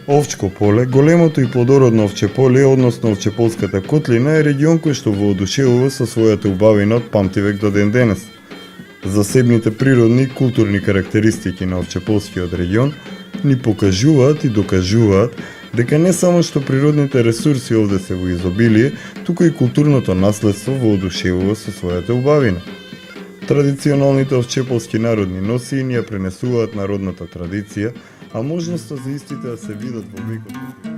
Овчко поле, големото и плодородно Овчеполе, односно Овчеполската котлина е регион кој што воодушевува со својата убавина од памтивек до ден денес. Засебните природни и културни карактеристики на Овчеполскиот регион ни покажуваат и докажуваат дека не само што природните ресурси овде се во изобилие, туку и културното наследство воодушевува со својата убавина. Традиционалните овчеполски народни носии ни ја пренесуваат народната традиција, а можноста за истите да се видат во векот.